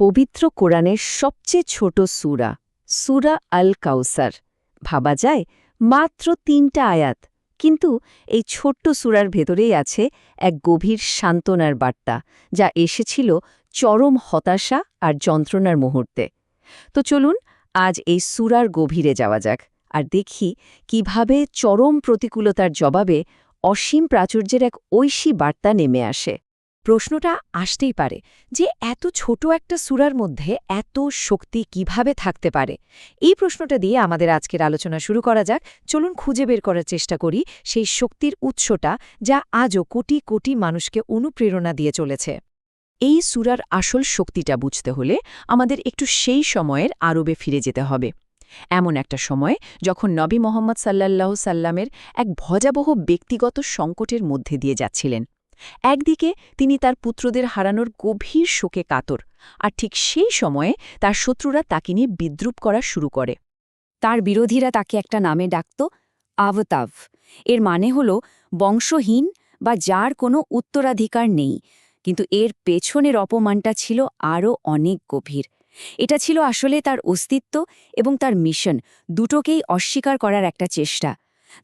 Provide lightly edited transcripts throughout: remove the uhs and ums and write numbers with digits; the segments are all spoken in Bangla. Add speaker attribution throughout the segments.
Speaker 1: পবিত্র কোরআনের সবচেয়ে ছোট সূরা সূরা আল কাউসার ভাবা যায় মাত্র ৩টা আয়াত, কিন্তু এই ছোট্ট সূরার ভেতরেই আছে এক গভীর সান্ত্বনার বার্তা, যা এসেছিল চরম হতাশা আর যন্ত্রণার মুহূর্তে। তো চলুন আজ এই সূরার গভীরে যাওয়া যাক আর দেখি কিভাবে চরম প্রতিকূলতার জবাবে অসীম প্রাচুর্যের এক ঐশী বার্তা নেমে আসে। প্রশ্নটা আসতেই পারে যে এত ছোট একটা সূরার মধ্যে এত শক্তি কিভাবে থাকতে পারে। এই প্রশ্নটা দিয়ে আমাদের আজকের আলোচনা শুরু করা যাক। চলুন খুঁজে বের করার চেষ্টা করি সেই শক্তির উৎসটা, যা আজও কোটি কোটি মানুষকে অনুপ্রেরণা দিয়ে চলেছে। এই সূরার আসল শক্তিটা বুঝতে হলে আমাদের একটু সেই সময়ের আরবে ফিরে যেতে হবে। এমন একটা সময় যখন নবী মোহাম্মদ সাল্লাল্লাহু সাল্লামের এক ভয়াবহ ব্যক্তিগত সংকটের মধ্যে দিয়ে যাচ্ছিলেন। একদিকে তিনি তার পুত্রদের হারানোর গভীর শোকে কাতর, আর ঠিক সেই সময়ে তার শত্রুরা তাকে নিয়ে বিদ্রূপ করা শুরু করে। তার বিরোধীরা তাকে একটা নামে ডাকত আবতাভ। এর মানে হল বংশহীন বা যার কোনো উত্তরাধিকার নেই। কিন্তু এর পেছনের অপমানটা ছিল আরও অনেক গভীর। এটা ছিল আসলে তার অস্তিত্ব এবং তার মিশন দুটোকেই অস্বীকার করার একটা চেষ্টা।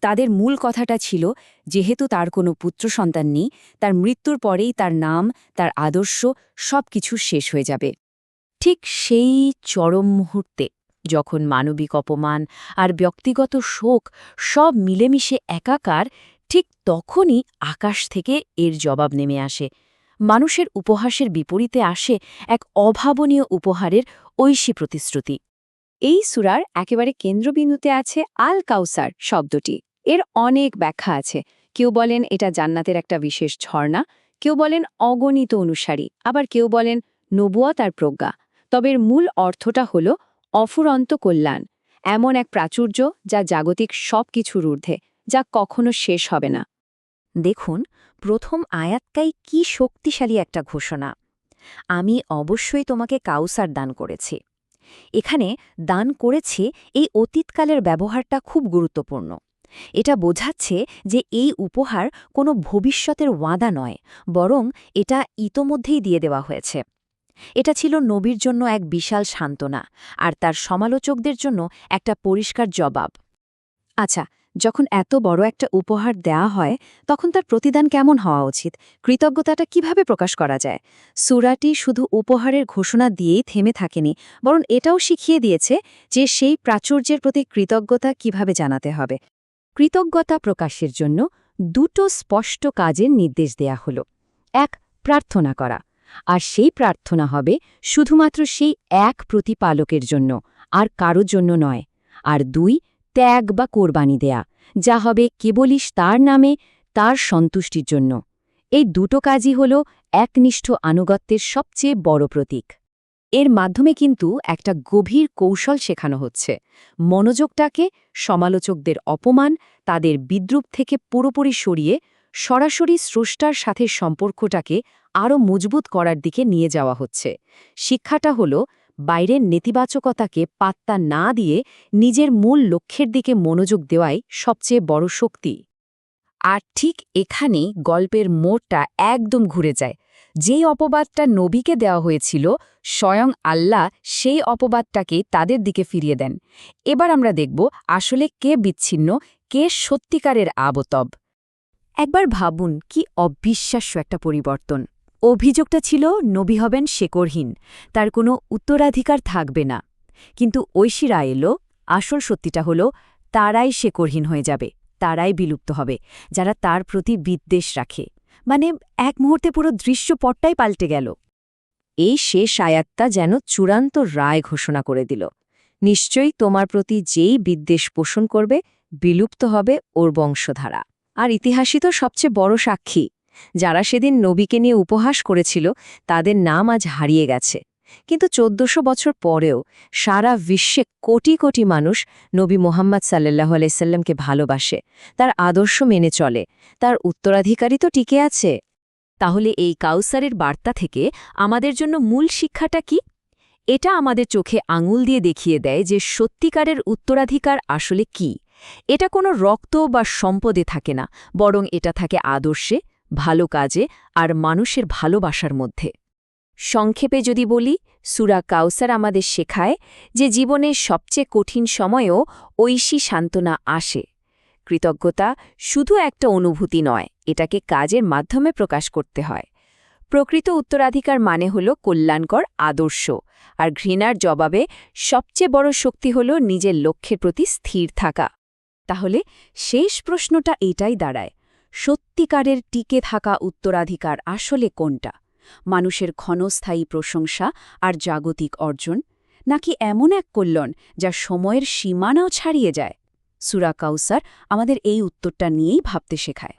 Speaker 1: তাদের মূল কথাটা ছিল, যেহেতু তার কোনো পুত্র সন্তান নেই, তার মৃত্যুর পরেই তার নাম, তার আদর্শ সবকিছু শেষ হয়ে যাবে। ঠিক সেই চরম মুহূর্তে, যখন মানবিক অপমান আর ব্যক্তিগত শোক সব মিলেমিশে একাকার, ঠিক তখনই আকাশ থেকে এর জবাব নেমে আসে। মানুষের উপহাসের বিপরীতে আসে এক অভাবনীয় উপহারের ঐশী প্রতিশ্রুতি। এই সূরার একেবারে কেন্দ্রবিন্দুতে আছে আল কাউসার শব্দটি। এর অনেক ব্যাখ্যা আছে। কেউ বলেন এটা জান্নাতের একটা বিশেষ ঝর্ণা, কেউ বলেন অগণিত অনুসারী, আবার কেউ বলেন নবুয়ত আর প্রজ্ঞা। তবে এর মূল অর্থটা হল অফুরন্ত কল্যাণ, এমন এক প্রাচুর্য যা জাগতিক সব কিছুর ঊর্ধ্বে, যা কখনো শেষ হবে না। দেখুন, প্রথম আয়াতটাই কি শক্তিশালী একটা ঘোষণা। আমি অবশ্যই তোমাকে কাউসার দান করেছি। এখানে দান করেছি এই অতীতকালের ব্যবহারটা খুব গুরুত্বপূর্ণ। এটা বোঝাচ্ছে যে এই উপহার কোনো ভবিষ্যতের ওয়াদা নয়, বরং এটা ইতোমধ্যেই দিয়ে দেওয়া হয়েছে। এটা ছিল নবীর জন্য এক বিশাল সান্ত্বনা, আর তার সমালোচকদের জন্য একটা পরিষ্কার জবাব। আচ্ছা, যখন এত বড় একটা উপহার দেয়া হয়, তখন তার প্রতিদান কেমন হওয়া উচিত? কৃতজ্ঞতাটা কিভাবে প্রকাশ করা যায়? সূরাটি শুধু উপহারের ঘোষণা দিয়েই থেমে থাকেনি, বরং এটাও শিখিয়ে দিয়েছে যে সেই প্রাচুর্যের প্রতি কৃতজ্ঞতা কিভাবে জানাতে হবে। কৃতজ্ঞতা প্রকাশের জন্য দুটো স্পষ্ট কাজের নির্দেশ দেয়া হল। এক, প্রার্থনা করা, আর সেই প্রার্থনা হবে শুধুমাত্র সেই এক প্রতিপালকের জন্য, আর কারোর জন্য নয়। আর দুই, ত্যাগ বা কোরবানি দেয়া, যা হবে কেবলই তার নামে, তার সন্তুষ্টির জন্য। এই দুটো কাজই হল একনিষ্ঠ আনুগত্যের সবচেয়ে বড় প্রতীক। এর মাধ্যমে কিন্তু একটা গভীর কৌশল শেখানো হচ্ছে। মনোযোগটাকে সমালোচকদের অপমান, তাদের বিদ্রূপ থেকে পুরোপুরি সরিয়ে সরাসরি স্রষ্টার সাথে সম্পর্কটাকে আরও মজবুত করার দিকে নিয়ে যাওয়া হচ্ছে। শিক্ষাটা হল বাইরের নেতিবাচকতাকে পাত্তা না দিয়ে নিজের মূল লক্ষ্যের দিকে মনোযোগ দেওয়াই সবচেয়ে বড় শক্তি। আর ঠিক এখানেই গল্পের মোড়টা একদম ঘুরে যায়। যেই অপবাদটা নবীকে দেওয়া হয়েছিল, স্বয়ং আল্লাহ সেই অপবাদটাকে তাদের দিকে ফিরিয়ে দেন। এবার আমরা দেখব আসলে কে বিচ্ছিন্ন, কে সত্যিকারের আবতব। একবার ভাবুন, কি অবিশ্বাস্য একটা পরিবর্তন। অভিযোগটা ছিল নবী হবেন শেকড়হীন, তার কোনো উত্তরাধিকার থাকবে না। কিন্তু ঐশী রায় এলো, আসল সত্যিটা হলো তারাই শেকড়হীন হয়ে যাবে, তারাই বিলুপ্ত হবে যারা তার প্রতি বিদ্বেষ রাখে। মানে এক মুহূর্তে পুরো দৃশ্যপটটাই পাল্টে গেল। এই শেষ আয়াতটা যেন চূড়ান্ত রায় ঘোষণা করে দিল। নিশ্চয়ই তোমার প্রতি যেই বিদ্বেষ পোষণ করবে, বিলুপ্ত হবে ওর বংশধারা। আর ইতিহাসই তো সবচেয়ে বড় সাক্ষী। যারা সেদিন নবীকে নিয়ে উপহাস করেছিল, তাদের নাম আজ হারিয়ে গেছে। কিন্তু ১৪০০ বছর পরেও সারা বিশ্বে কোটি কোটি মানুষ নবী মোহাম্মদ সাল্লাল্লাহু আলাইহি সাল্লামকে ভালোবাসে, তার আদর্শ মেনে চলে, তার উত্তরাধিকারী তো টিকে আছে। তাহলে এই কাউসারের বার্তা থেকে আমাদের জন্য মূল শিক্ষাটা কি? এটা আমাদের চোখে আঙুল দিয়ে দেখিয়ে দেয় যে সত্যিকারের উত্তরাধিকার আসলে কি। এটা কোনো রক্ত বা সম্পদে থাকে না, বরং এটা থাকে আদর্শে, ভালো কাজে আর মানুষের ভালোবাসার মধ্যে। সংক্ষেপে যদি বলি, সূরা কাউসার আমাদের শেখায় যে জীবনের সবচেয়ে কঠিন সময়েও ঐশী সান্ত্বনা আসে। কৃতজ্ঞতা শুধু একটা অনুভূতি নয়, এটাকে কাজের মাধ্যমে প্রকাশ করতে হয়। প্রকৃত উত্তরাধিকার মানে হল কল্যাণকর আদর্শ, আর ঘৃণার জবাবে সবচেয়ে বড় শক্তি হল নিজের লক্ষ্যের প্রতি স্থির থাকা। তাহলে শেষ প্রশ্নটা এটাই দাঁড়ায়, সত্যিকারের টিকে থাকা উত্তরাধিকার আসলে কোনটা? মানুষের ক্ষণস্থায়ী প্রশংসা আর জাগতিক অর্জন, নাকি এমন এক কল্যাণ যা সময়ের সীমানাও ছাড়িয়ে যায়? সূরা কাউসার আমাদের এই উত্তরটা নিয়েই ভাবতে শেখায়।